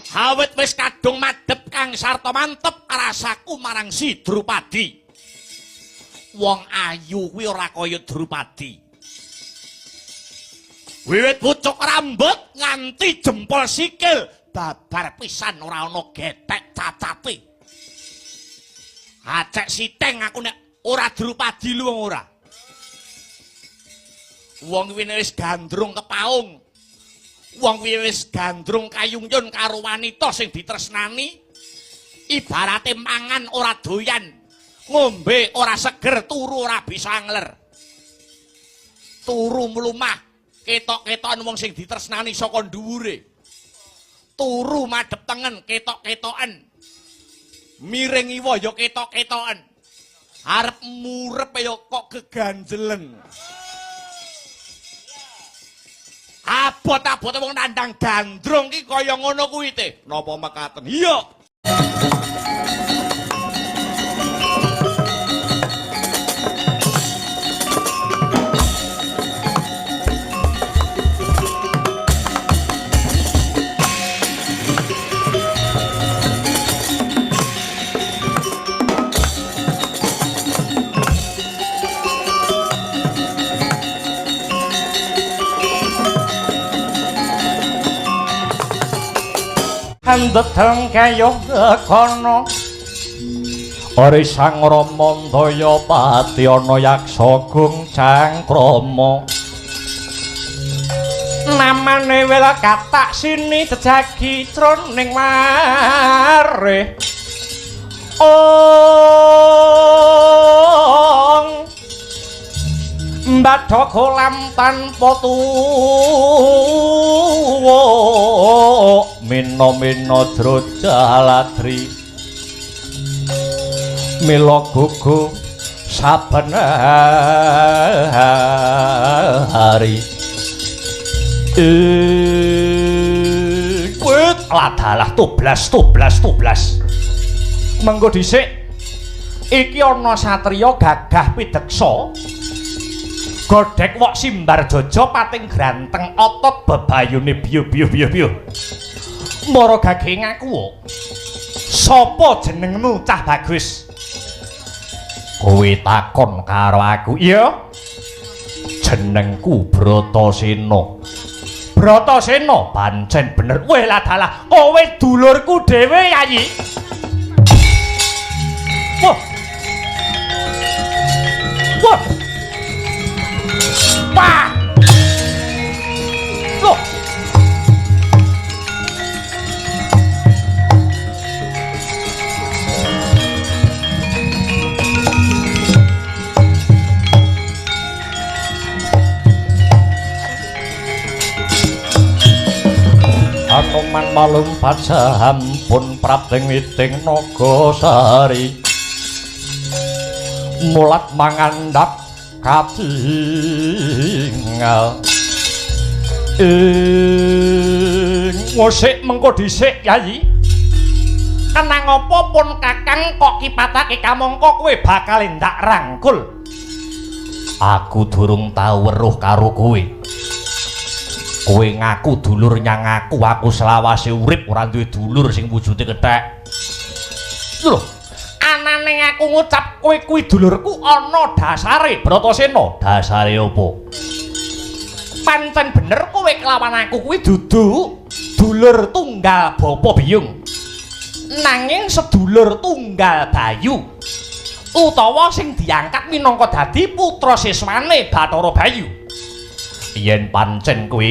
Awit wis kadung madhep kang sarta mantep rasaku marang si Drupadi. Wong ayu kuwi ora kaya Drupadi. Wiwit pucuk rambut nganti jempol sikil babar pisan ora ana getek cacate. Acek siteng aku nek ora Drupadi lu wong ora. Wong kuwi wis gandrung kepaung. Wong kuwi wis gandrung kayungyon karo wanita sing ditresnani. Ibarate mangan ora doyan, ngombe ora seger, turu ora bisa ngler. Turu mlumah, ketok-ketokan wong sing ditresnani saka dhuwure. Turu madhep tengen, ketok-ketokan. Miring iwa ya ketok-ketokan. Arep murep ya kok keganjelen. Abot-abot wong nandang gandrung ki kaya ngono kuwi te. Napa mekaten? Iya. Andheteng kayong kono Ori sang Rama Daya Pati ana yaksa gung cangkrama namane wela katak sini jejagi jroning mareh ong mbadha kolam tanpa tuwa mino-mino drojaladri mila gugu saben hari kuwi ladalah tublas mengko dhisik iki ana satriya gagah pideksa godhek wok simbar jaja pating granteng otot bebayune biyo mara gage ngaku sapa jenengmu cah bagus kowe takon karo aku iya jenengku Bratasena pancen bener weh ladalah kowe dulurku dhewe yayi wah Pak! Loh! Anoman malumpat sahampun prapting witing Nagasari mulat mangandhap katingal ngosik mengko dhisik yayi kenang apa pun kakang kok kipatake kamangka kowe bakal ndak rangkul aku durung tau weruh karo kowe ngaku dulur nyang aku selawase urip ora duwe dulur sing wujude kethek lho anane aku ngucap kowe kuwi dulurku ana dasare Bratasena. Dasare opo? Pancen bener kowe kelawan aku kuwi dudu dulur tunggal bapa biyung. Nanging sedulur tunggal Bayu. Utawa sing diangkat minangka dadi putra siswane Bathara Bayu. Yen pancen kowe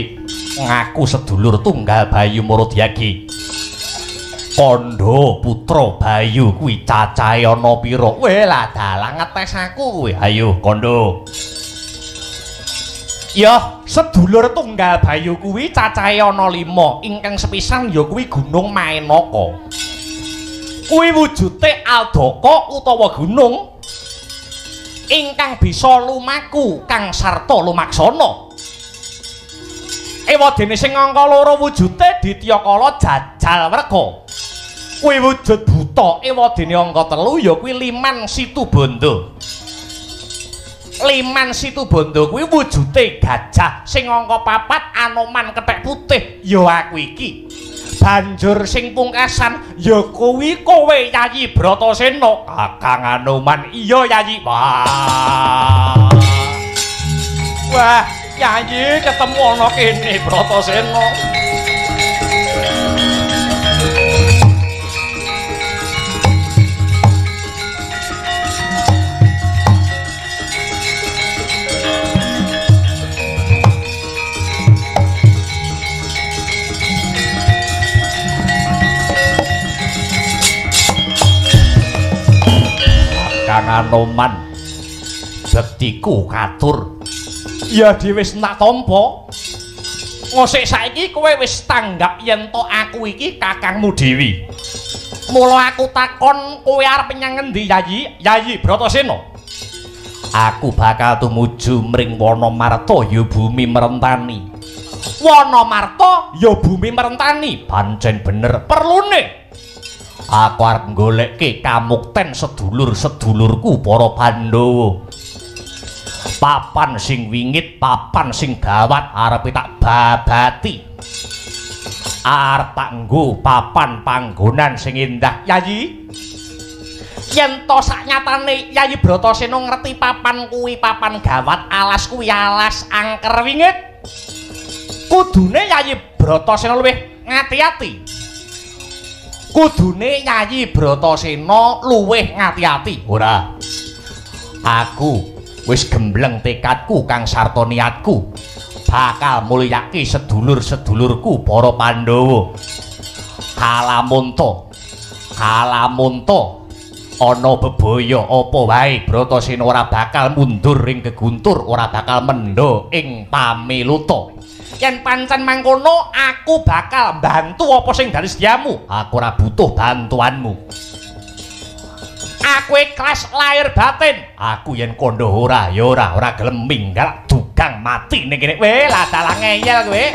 ngaku sedulur tunggal Bayu Maradyagi. Kandha putra Bayu kuwi cacahe ana pira? Weh lah dalang ngetes aku kowe. Ayo Kandha. Ya, sedulur tunggal Bayu kuwi cacahe ana 5. Ingkang sepisan ya kuwi Gunung Maenaka. Kuwi wujute aldaka utawa gunung ingkang bisa lumaku kang sarta lumaksana. Ewadene sing angka 2 wujute Dityakala jajal werga. Kuwi wujud buta ewadene angka 3 ya kuwi Liman Situbanda. Liman Situbanda kuwi wujude gajah sing angka 4 Anoman kethek putih ya aku iki. Banjur sing pungkasan ya kuwi kowe Yayi Bratasena. Kakang Anoman, iya Yayi. Wah, Yayi ketemu ana kene Bratasena. Kang Anoman, bektiku katur. Ya wis tak tampa. Ngosek saiki kowe wis tanggap yen to aku iki kakangmu Dewi. Mula aku takon kowe arep menyang ngendi Yayi? Yayi Bratasena. Aku bakal tumuju mring Wonomarta ya bumi merentani. Wonomarta ya bumi merentani, pancen bener perlune. Aku arep goleke kamukten sedulur-sedulurku para Pandhawa. Papan sing wingit, papan sing gawat arep tak babati. Arep tak nggo papan panggonan sing indah, Yayi. Yen to saknyatane Yayi Bratasena ngerti papan kuwi papan gawat, alas kuwi alas angker wingit, kudune Yayi Bratasena luwih ngati-ati. Kudune Yayi Bratasena luwih ngati-ati. Ora. Aku wis gembleng tekadku kang sarta niatku bakal mulyake sedulur-sedulurku para Pandhawa. Kalamunta ana bebaya apa wae Bratasena ora bakal mundur ing geguntur, ora bakal mendha ing pamiluta. Yen pancen mangkono aku bakal bantu apa sing dadi sediamu. Aku ora butuh bantuanmu. Aku ikhlas lahir batin. Aku yen kandha ora ya ora gelem minggal dugang mati ning kene. Weh, lah dalang ngeyel kowe.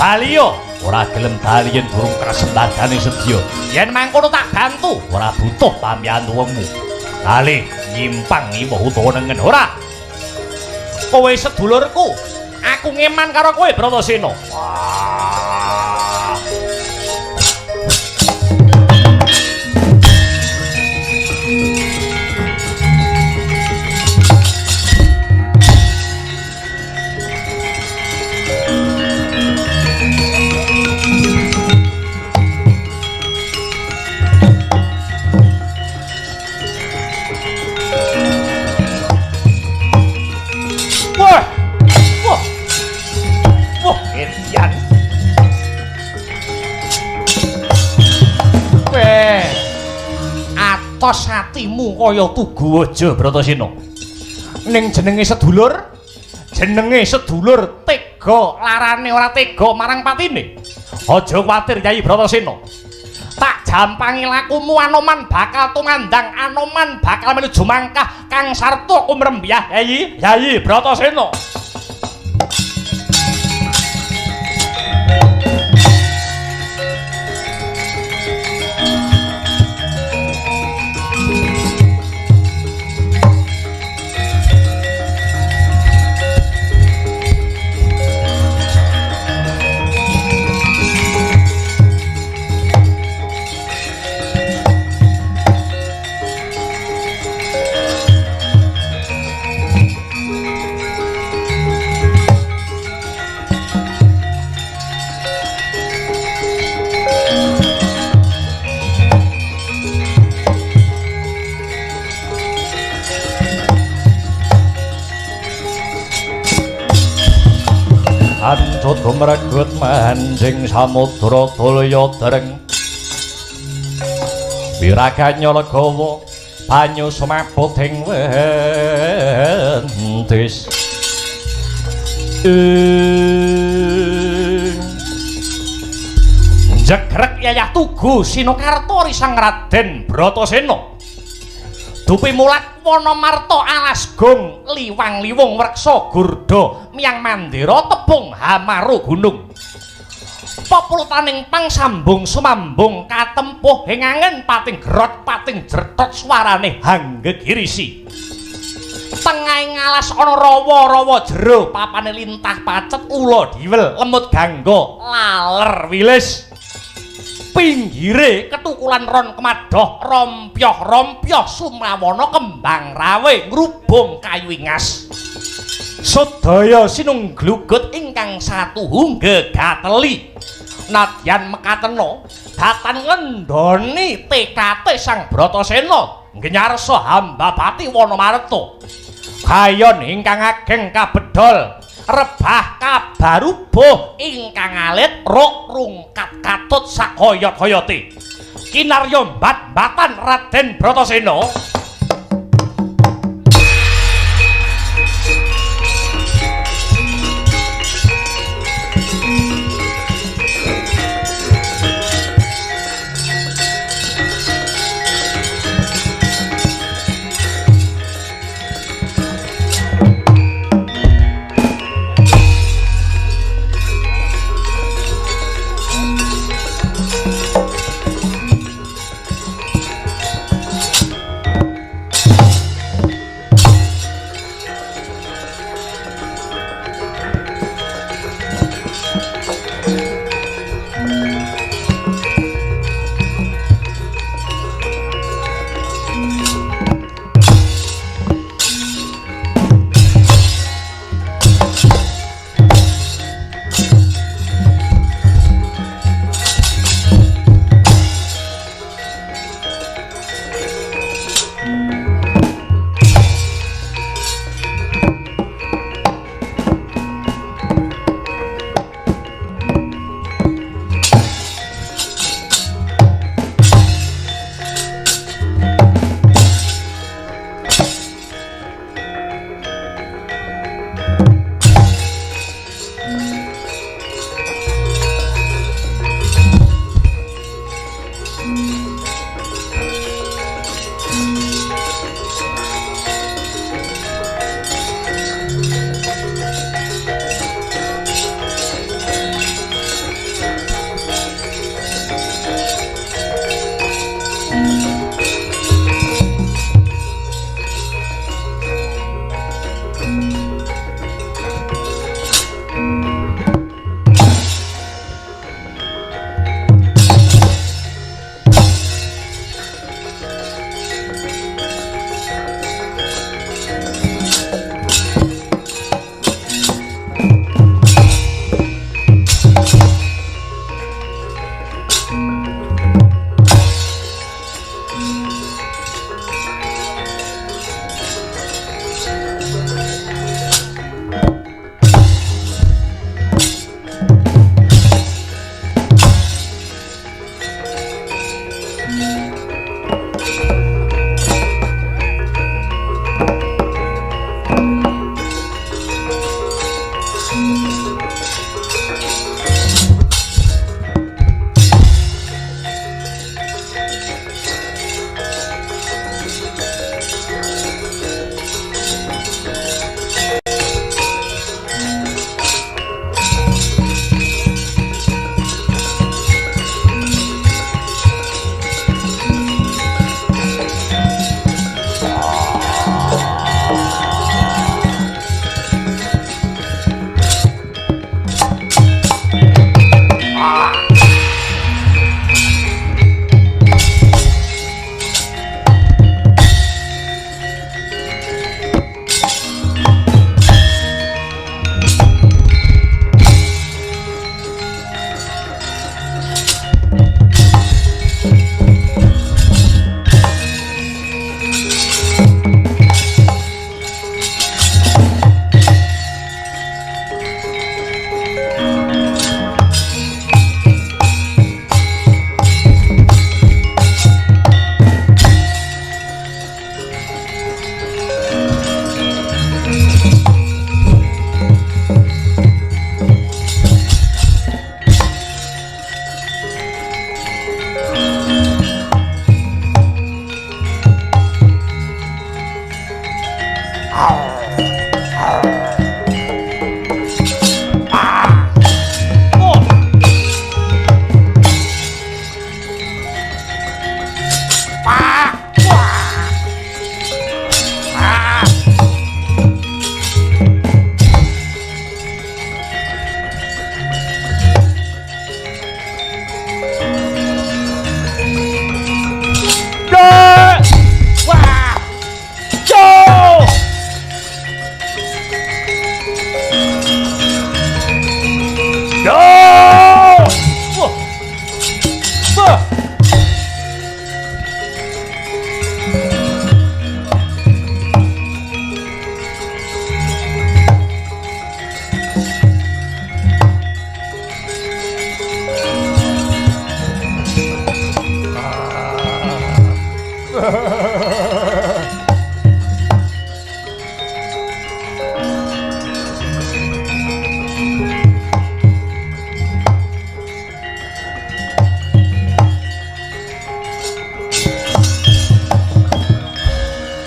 Baliyo ora gelem bali yen durung kasembadane sedya. Yen mangkono tak bantu, ora butuh pambiyantumu. Bali nyimpang ngimuh utawa nengen ora. Kowe sedulurku, aku ngeman karo kowe Bratasena. Wah. Atos atimu kaya tugu aja Bratasena. Ning jenenge sedulur tega larane ora tega marang patine. Aja kuwatir Yayi Bratasena. Tak jampangi lakumu Anoman bakal tumandang, Anoman bakal menuju mangkah kang sarta kumrembiyah Yayi Bratasena. Ancut mregut manjing samudra tulya dereng. Wiraganya legawa banyu sumaput ing wentis. Jegrek yayah tugu Sinokarta risang Raden Bratasena. Dupi mulat Wanamarta alas gong liwang liwung wreksa gurda miyang mandira tepung hamaru gunung. Populutaning pang sambung sumambung katempuh ing angin pating gerot pating jertot swarane hanggegirisi. Tengahing alas ana rawa-rawa jero papane lintah pacet ula diwel lemut gangga laler wilis. Pinggire ketukulan ron kemadoh rompyoh-rompyoh sumrawana kembang rawe ngrubung kayu ingas. Sedaya sinungglugut ingkang satuhungge gateli. Nadyan mekatena datan ngendhoni TKT Sang Bratasena ngenyarsa hamba pati Wanamarta. Gayon ingkang ageng kabedol rebah kabarubuh ingkang alit ruk rungkat katut sakoyot-koyote. Kinarya bat-batan Raden Bratasena.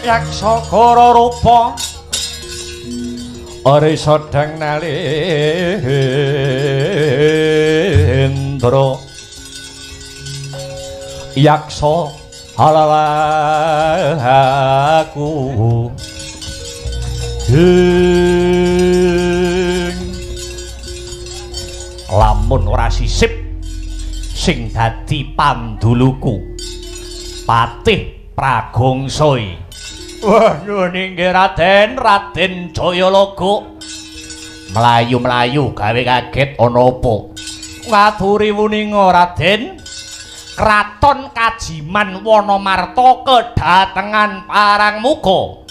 Yaksa kara rupa arisa dang nalendra yaksa halalaku lamun ora sisip sing dadi panduluku patih pragongsoi. Wah, nyuwun inggih Raden, Raden Jayalaga. Mlayu-mlayu gawe kaget ana apa? Ngaturi wuninga Raden. Kraton Kajiman Wanamarta kedatengan parang muka.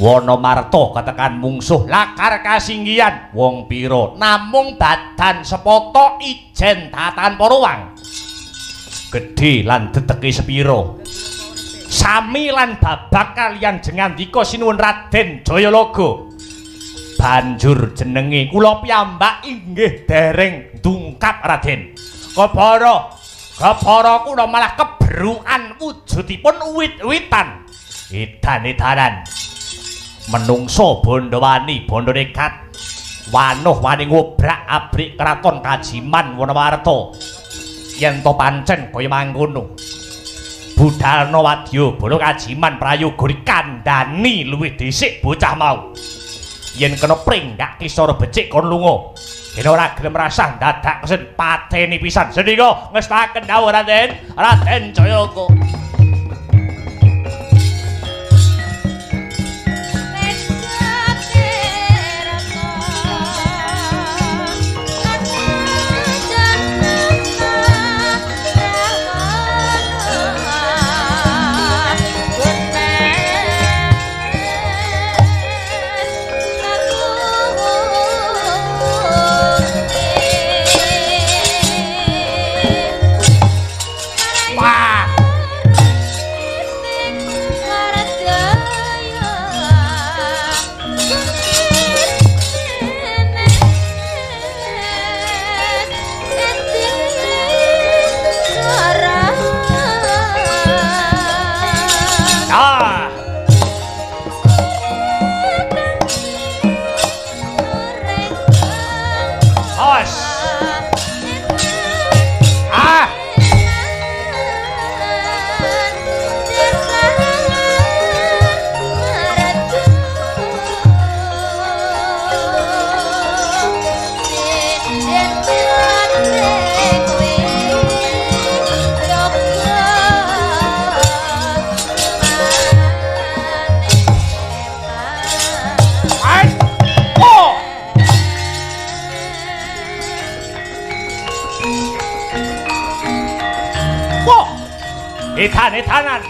Wanamarta ketekan mungsuh lakar kasinggihan wong pira namung badan sepata ijen tatan para wang. Gedhe lan deteke sepira. Sami lan babak kalian jengandika sinuwun Raden Jayalaga. Banjur jenenge kula piyambak inggih dereng ndungkap Raden. Kepara kula malah kebrukan wujudipun uwit-uwitan. Edan-edanan. Menungso bondo wani, bondo nekat. Wanuh wani ngobrak-abrik kraton Kajiman Wanamarta. Yen to pancen kaya mangkono. Budalna wadya bala Kajiman Prayoga dikandhani luwih dhisik bocah mau. Yen kena pringgak kisara becik kon lunga. Yen ora gelem rasah dadak kesen pateni pisan. Sedika ngestaken dawuh Raden, Raden Jayalaga. Edan-edanan.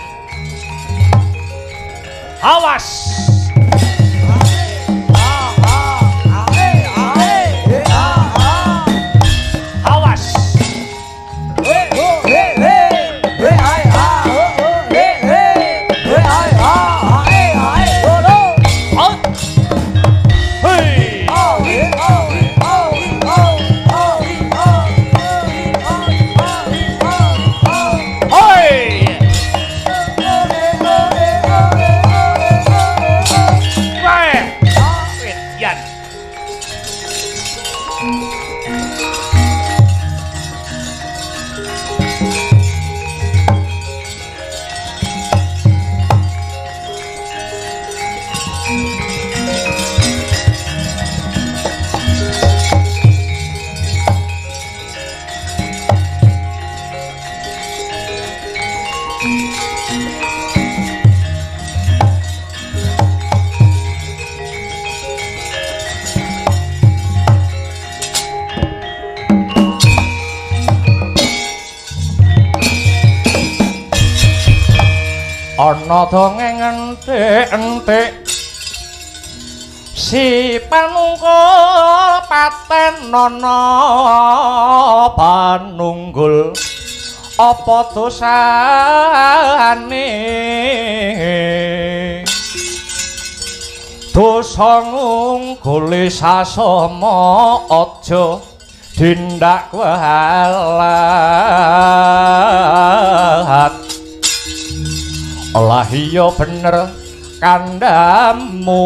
Awas. Awas. ana dongeng entik-entik si panungkul paten nono panunggul apa dosane dosa ngungguli sasama aja tindak walat lah iya bener kandhamu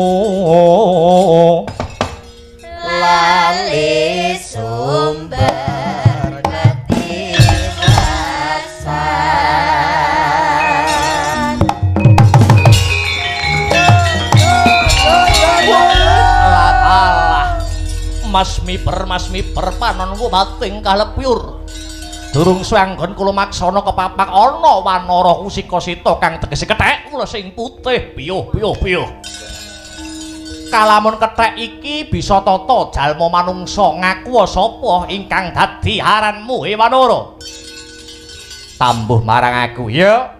lali sumber ketiwasan Mas miper panonku bating kalepyur durung swanggon kula maksana kepapak ana wanara kusika sita kang tegese kethek kula sing putih piyuh kalamun kethek iki bisa tata jalma manungsa ngaku sapa ingkang dadi aranmu Wanara tambuh marang aku ya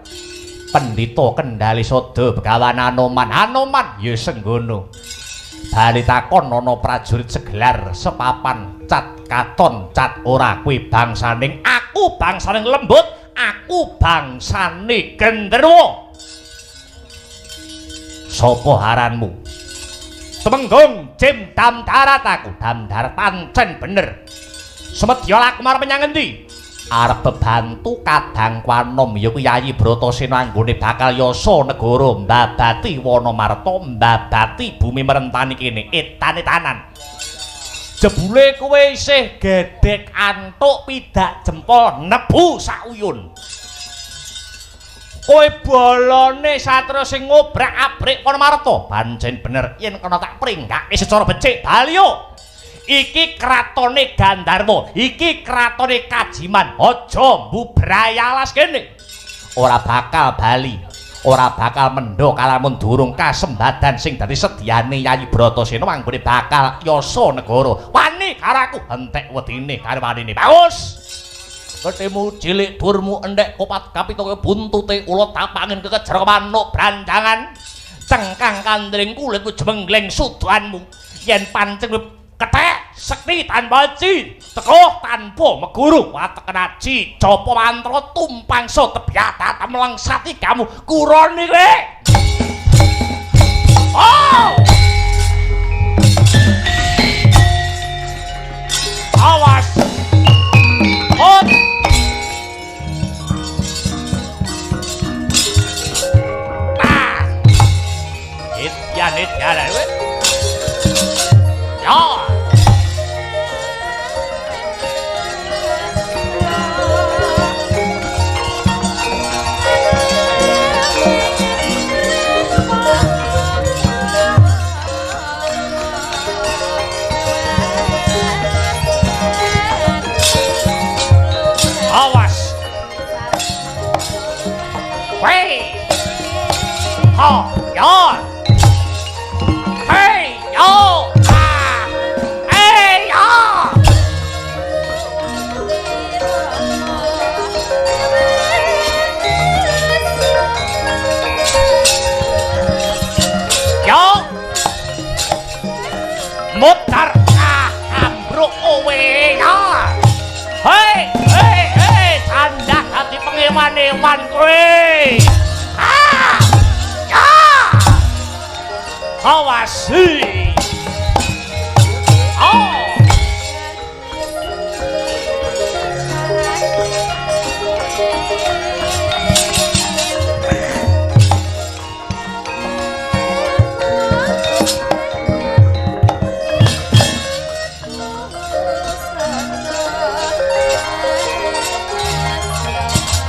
pendhita kendali sada begawan Anoman ya senggono bali takon ana prajurit segelar sepapan cat katon cat ora kuwi bangsaning aku bangsaning lembut aku bangsane genderwa sapa aranmu Temenggung Jim Dam Darat aku Dam Darat pancen bener semedya laku marep menyang endi arep bebantu kadang kwanom ya kuwi Yayi Bratasena anggone bakal yasa negara mbabati Wanamarta mbabati bumi merentani kene etan-etanan jebule kowe isih gedhek antuk pidak jempol nebu sauyun kowe bolone satria sing ngobrak-abrik Wanamarta pancen bener yen kena tak pringgake secara becik Balya iki kratone Gandharwa iki kratone Kajiman aja mbubrayalas kene ora bakal bali ora bakal mendho kalamun durung kasembadan sing dadi sediane Yayi Bratasena anggone bakal yasa negara wani karo aku entek wedine karo wanine bagus ketemu cilik durmu endek kopat kapita buntute ula tapangin kekejer manuk branjangan cengkang kandring kulit jemengleng sudanmu yen pancen kethek sekti tanpa ci teguh tanpa meguru watek aji japa mantra tumpangsa tebyata mlengsati kamu kurone kowe oh awas on it ya kowe ya awas wey oh ya hey yo ah hey yo yo mutar ambruk kowe ya hey tanda hati pengewan-ewan kowe ah ya awasi oh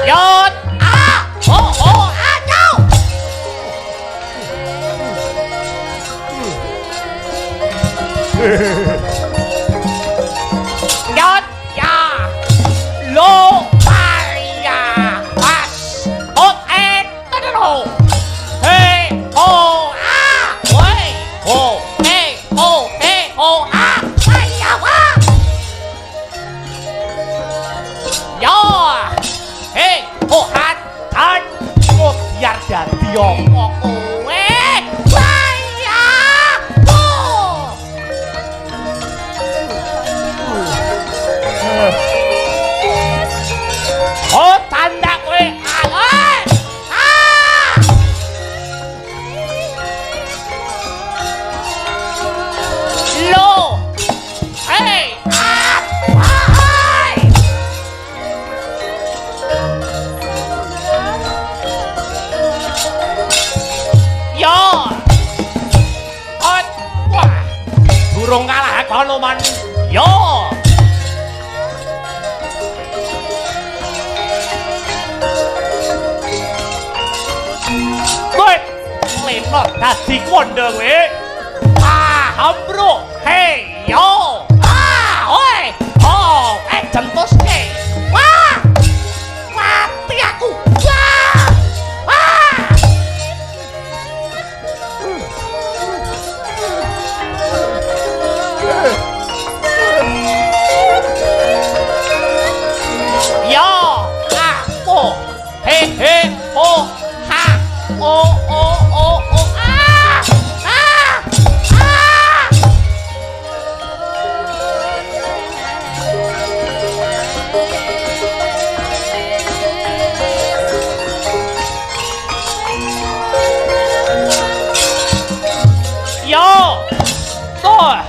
Yot ah oh ayo Yot ya lo Maria pas hot tadero hey oh ah wey oh hey oh ah saya wah yo hey oh han biar jadi Wan yo. Kowe leno dadi kondang we. Paham bro. Hei yo. Oi. Oh, jentoske. Wah. Mati aku. Wah. Wah. Yo, aku. He he ho ha. Oh oh oh oh. Ah. Ah. Ah. Yo. Tôi.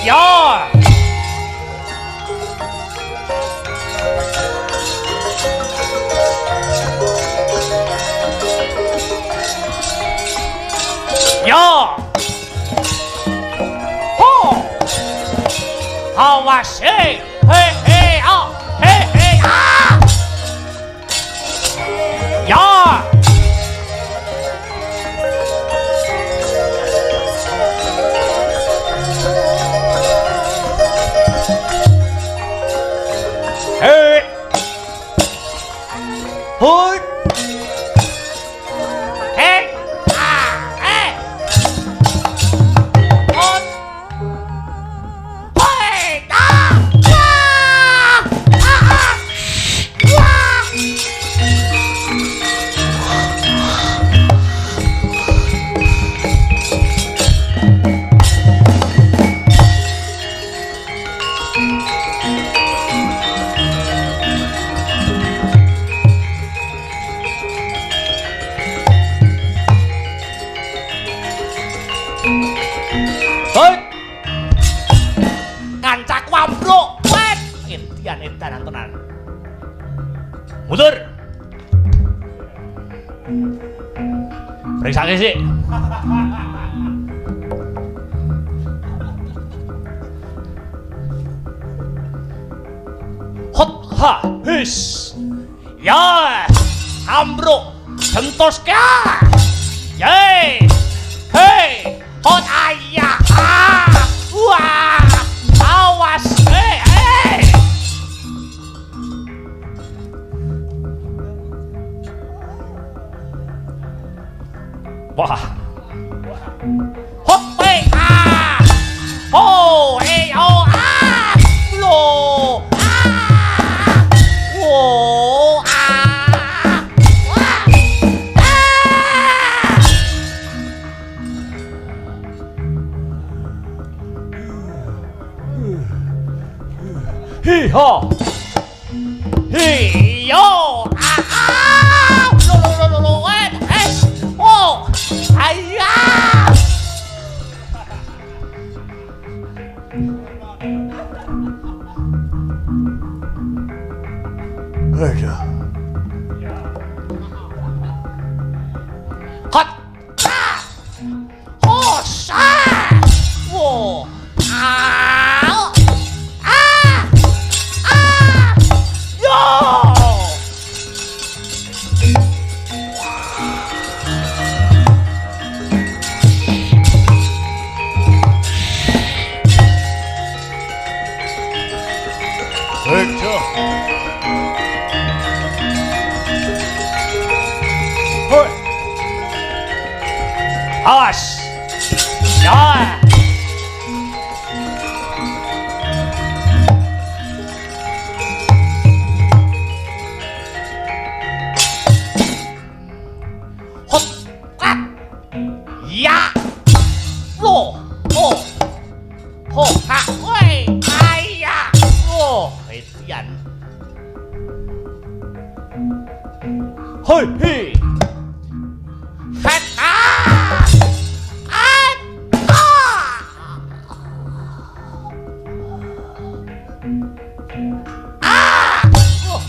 Yo. Yo. Ho. Awas. Hey. Hey. Hey. Oh. Hey. Hey. Ah. Yo. Hey. Hoi. Hey. Ah. Hey. On. Hoi. Ah. Ah. Ah. Ah. Hoi. Kancaku ambruk. Wet. Edan tenan. Mundur. Periksake sik. Hot ha his. Ya. Ambruk. Jentoske. Yey. Hei. Hot ayah. Ah. Wah. Awas. Hei. Hei. Wah. Hot hei. Ah. Oh. Hei. Oh. Ah. Lo. Ah. Oh. Ah. Wah. Ah. Hi ho. Hi yo. Ah ah. Lo. Es. Oh. Ayah. Aduh. Hot. Ah. Oh, sah. Wow. Ah. Ah. Ah. Yo. Hector. Hoi. Awas. Ya. Hot. Ah. Ya. Lo. Oh. Ho. Ha. Oi. Ayah. Oh. Etian. Hoi. Hei. Fat. Ah. Ah. Ah. Oh.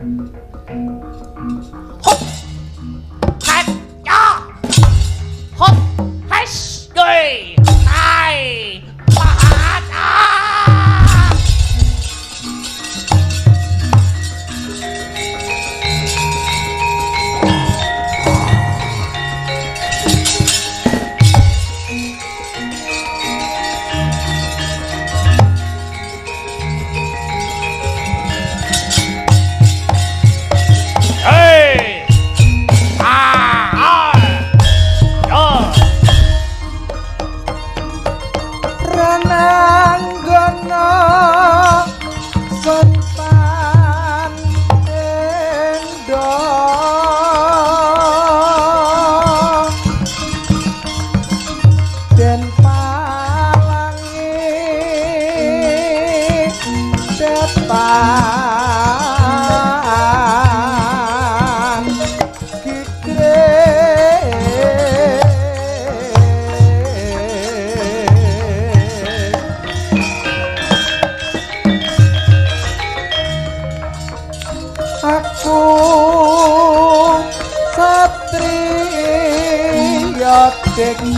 Hop. Hai ya. Hop. Hai. Doi. Hai. Pahat.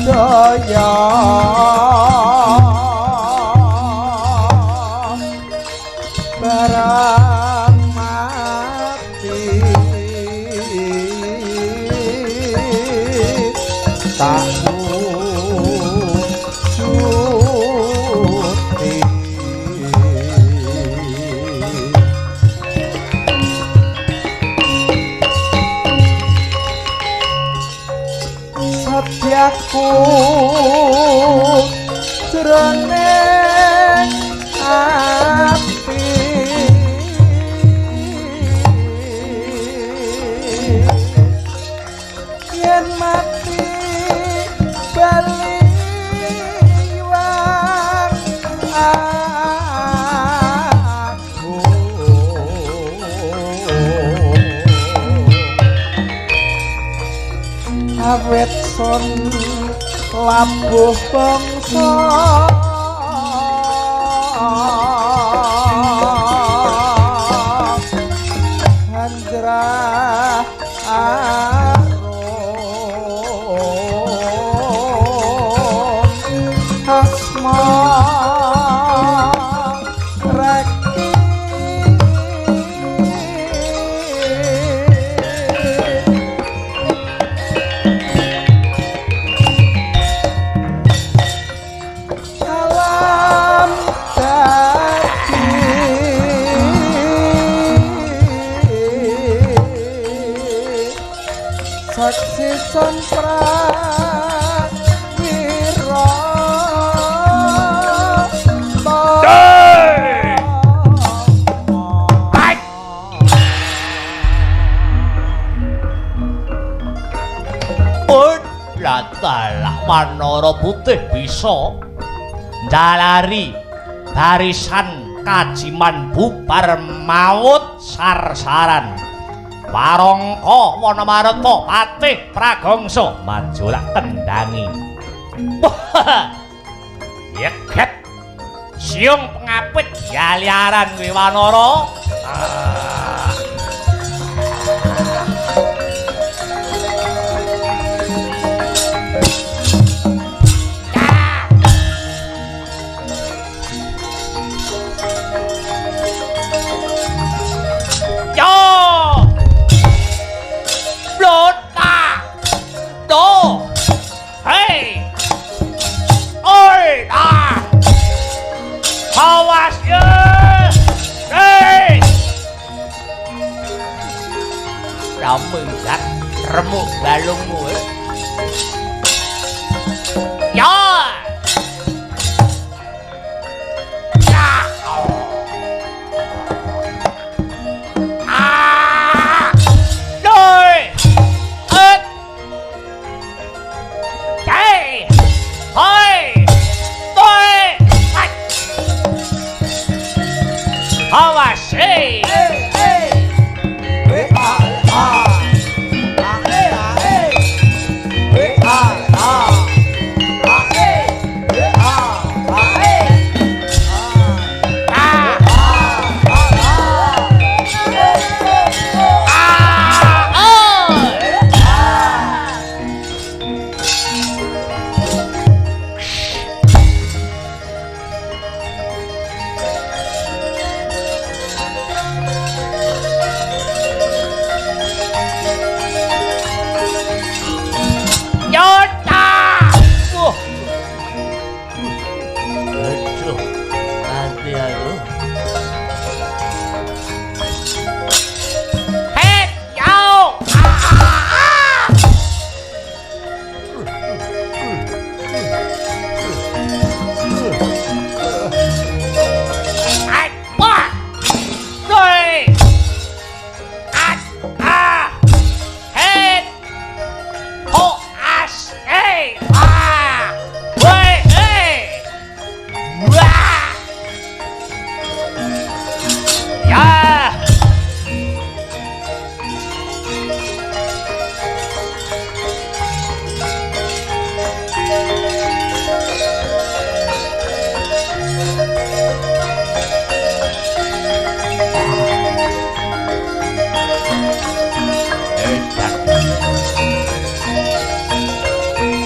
Daya barang mati tak cuti satyaku jroning ati yen mati bali wang aku awet son labuh bangsa hanjrah arum asma reki salam saksi son prawira Latalah Wanara Putih bisa njalari barisan kajiman bubar maut sar-saran warangka Wanamarta Patih Pragangsa maju lak kendangi yeget siung pengapit yaliaran kuwi Wanara Awas ya! Hei! Ramenggat remuk balungmu. Ya! Ya! Ah! Doi! Et! Hei! Hoi! Doi! Awas, hei! hey hey we are iki aku. Hei, yo.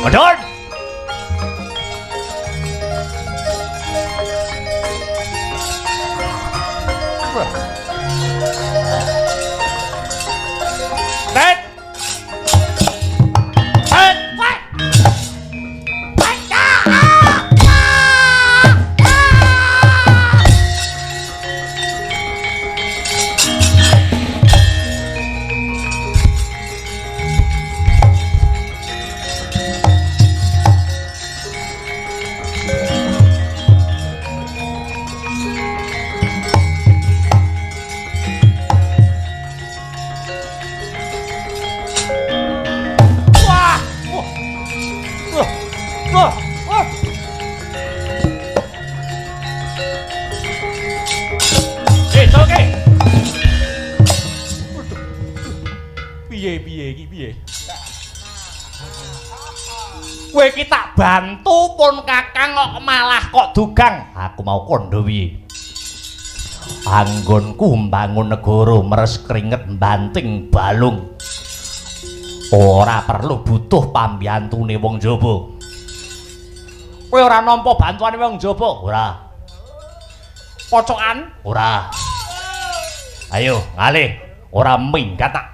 Madon! Ned! Kowe iki tak bantu pun Kakang kok malah kok dugang. Aku mau kondo piye? Anggonku mbangun negara meres keringet banting balung. Ora perlu butuh pambiyantune wong jaba. Kowe ora nampa bantuane wong jaba? Ora. Pocokan? Ora. Ayo, ngalih. Ora minggat tak.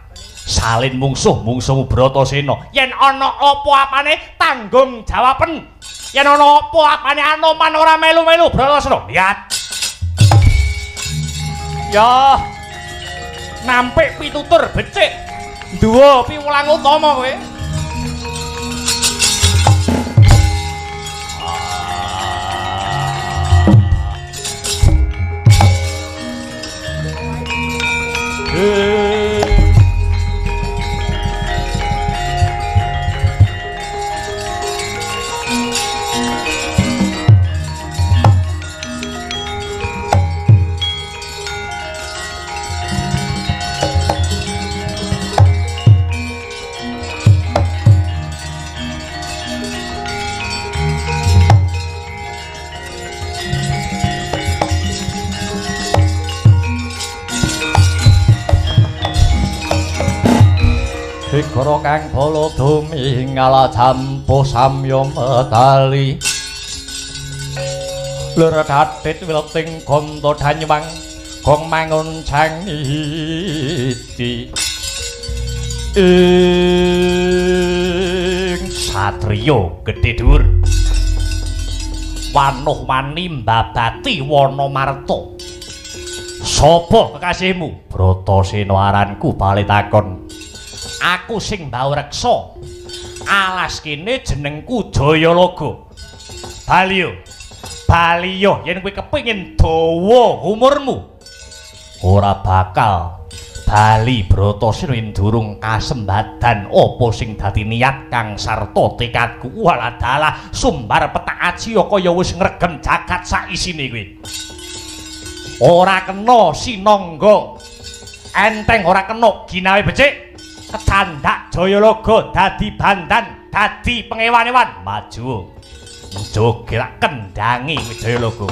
Salin mungsuhmu Bratasena. Yen ana apa-apane tanggung jawaben. Yen ana apa-apane Anoman ora melu-melu Bratasena. Lihat. Ya. Nampik pitutur becik. Duwa piwulang utama kowe. Digara kang Baladumi ngala jampo samya medali Leratit wileting ganda danyewang gong mangun cangiti ing satriya gedhe dhuwur wanuh wani mbabati wana marta sapa kekasihmu Bratasena aranku bali takon. Aku sing mbau reksa. Alas kene jenengku Jayalaga. Baliyo yen kowe kepengin dawa umurmu ora bakal bali Bratasena yen durung kasembadan apa sing dadi niat kang sarta tekadku waladalah sumbar petak aji kaya wis ngregem jagat sak isine kowe. Ora kena sinangga enteng ora kena ginawe becik. Kecandak Jayalaga dadi bandan, dadi pengewan-ewan maju. Jogelak kendangi Jayalaga.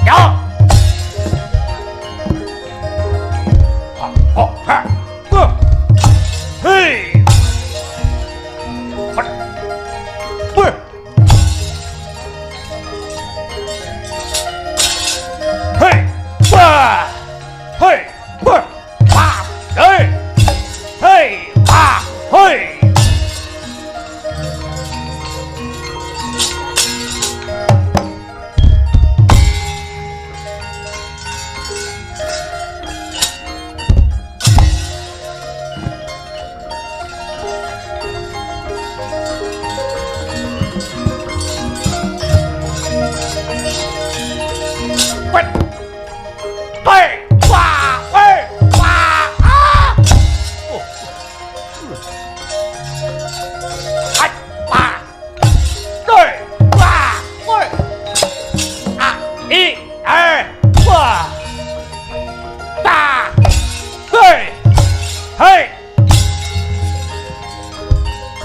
Ya. Oh, ha. Hei. Wah. Hei. Wah. Hei. Wah. Wah. Hei. Hei. Wah. Hei.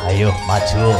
Ayo maju.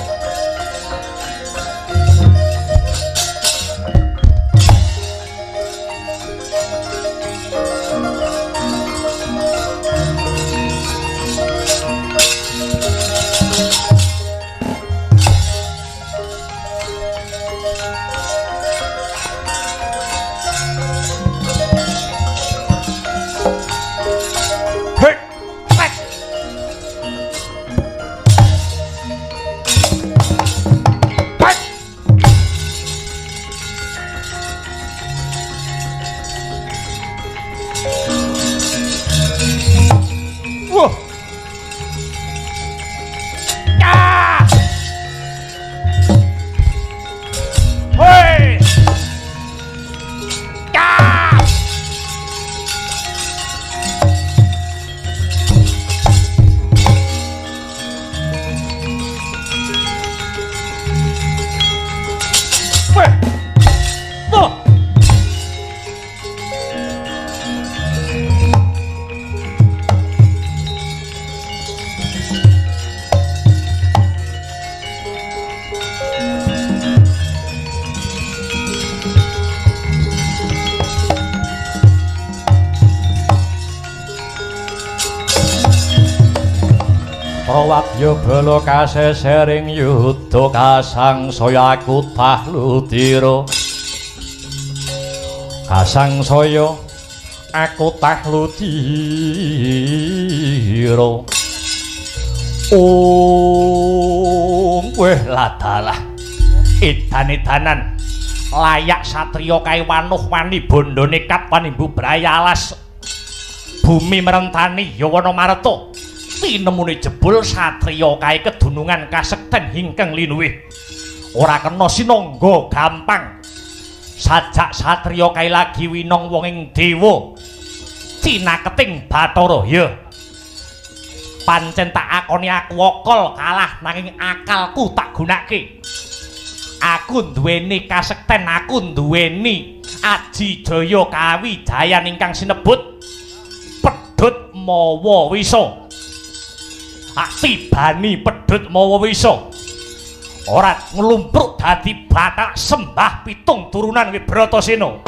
Rawabya bala kasesering yudha kasangsaya aku tahludira kasangsaya aku tahludira kowe ladalah edan-edanan layak satriya kaiwanuh wani bondo nekat panimbu brayalas bumi merentani yawana marta tinemune jebul satriya kae kedunungan kasekten hingkang linuwih ora kena sinangga gampang sajak satriya kae lagi winong wonging dewa cinaketing Bathara ya pancen tak akoni aku okol kalah nanging akalku tak gunake aku duweni kasekten aku duweni aji daya kawijayan ingkang sinebut pedhut mawa wisa tibani pedhut mawa wisa ora nglumpruk dadi batak sembah pitung turunan Wibratasena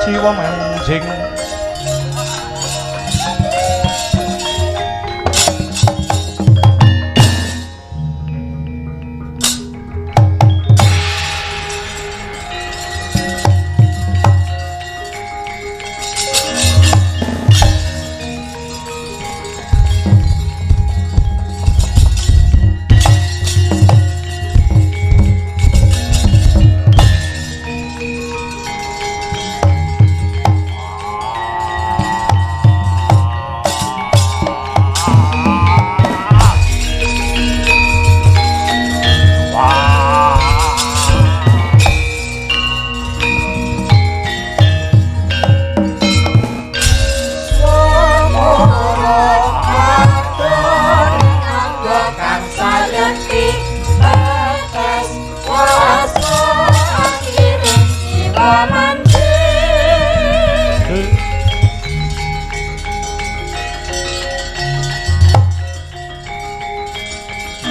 jiwa manjing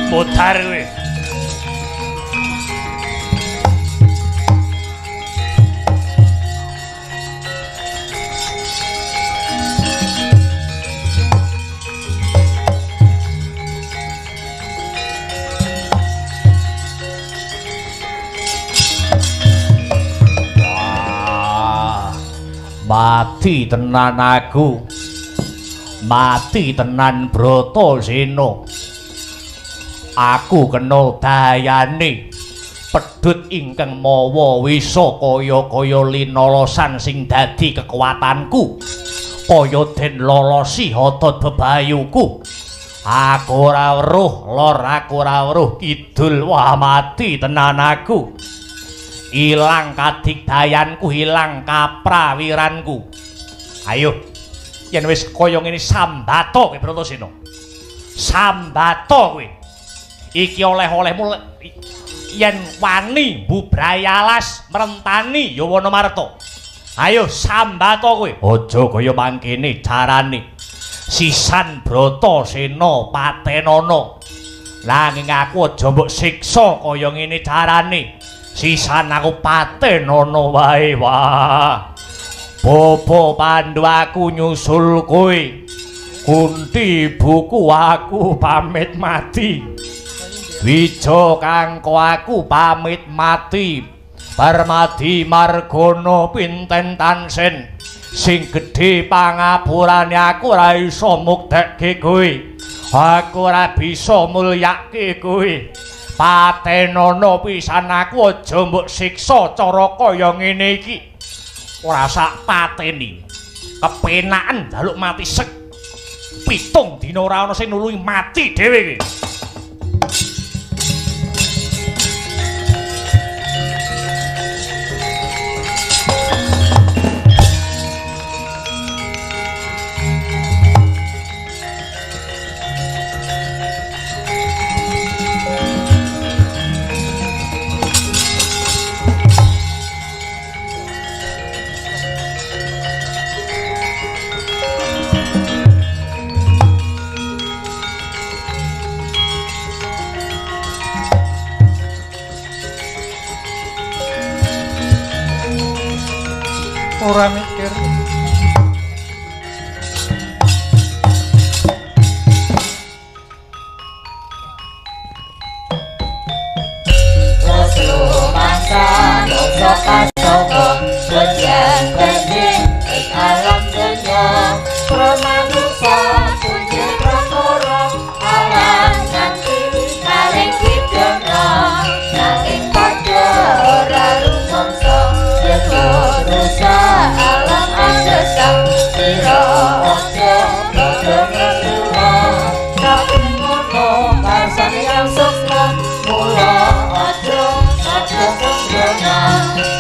Mutar kowe. Mati tenan aku. Mati tenan Bratasena. Aku kena dayane pedhut ingkang mawa wisa kaya-kaya linolosan sing dadi kekuatanku. Kaya den lolosi hata bebayuku. Aku ora weruh lor, aku ora weruh kidul. Wah, mati tenan aku. Ilang kadigdayanku, ilang kaprawiranku. Ayo, yen wis kaya ngene sambato kowe Bratasena. Sambato kowe. Iki oleh-olehmu yen wani mbubrahi alas merentani Yawanamarta. Ayo sambato kowe. Aja kaya mangkene carane. Sisan Bratasena patenana. Nanging aku aja mbok siksa kaya ngene carane. Sisan aku patenana wae. Wah. Bapa Pandhu aku nyusul kowe. Kunti ibuku aku pamit mati. Wija Kangko aku pamit mati. Parmadi Margana pinten tansen. Sing gedhe pangapurane aku ora iso muktekke kowe. Aku ora bisa mulyake kowe. Patenana pisan aku aja mbok siksa cara kaya ngene iki. Ora sak pateni. Kepenaken njaluk mati sek. 7 dina ora ana sing nulungi mati dhewe iki. Ora mikir.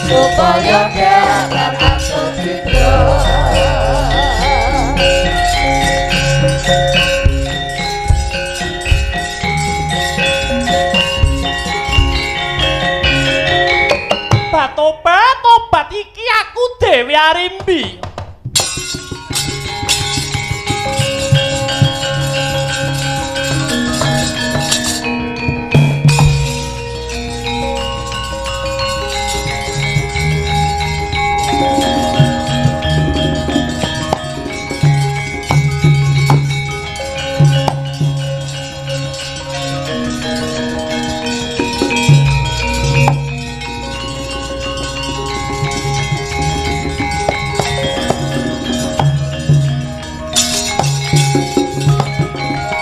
Supaya jangan aku tidur. Tobat iki aku Dewi Arimbi.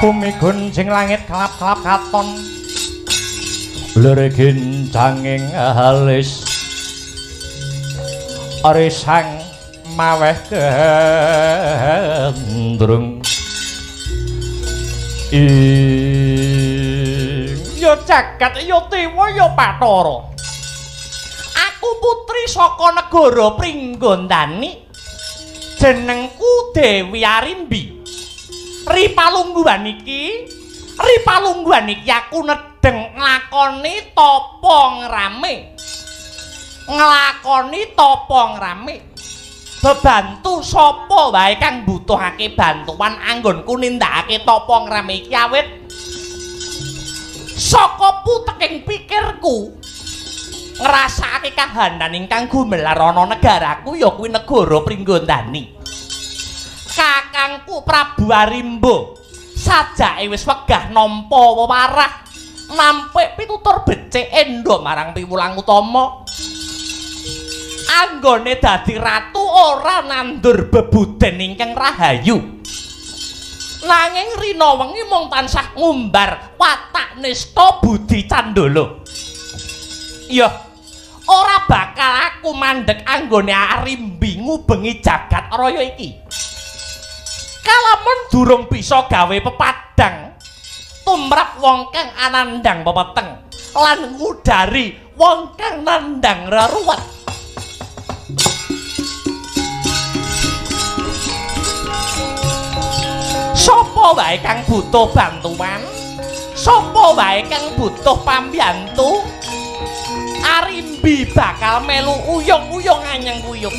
Bumi gunjing langit kelap-kelap katon leregin janging halis arisang maweh gendrung yo jagat yo dewa yo Bathara. Aku putri saka negara Pringgondani. Jenengku Dewi Arimbi. Ripalungguhan iki aku nedeng nglakoni tapa ngrame. Bebantu sapa wae kang mbutuhake bantuan anggonku nindakake tapa ngrame iki awit saka puteking pikirku ngrasakake kahanan ingkang gumelar ana negaraku ya kuwi negara Pringgondani. Kakangku Prabu Arimba sajake wis wegah nampa wewarah nampik pitutur becik endo marang piwulang utama. Anggone dadi ratu ora nandur bebuden ingkang rahayu. Nanging rina wengi mung tansah ngumbar watak nista budi candala. Iya, ora bakal aku mandheg anggone Arimbi ngubengi jagat raya iki. Kalamun durung bisa gawe pepadang tumrap wong kang anandang pepeteng lan ngudari wong kang nandang raruwat. Sapa wae kang butuh bantuan, sapa wae kang butuh pambiyantu, Arimbi bakal melu uyung-uyung anyeng kuyung.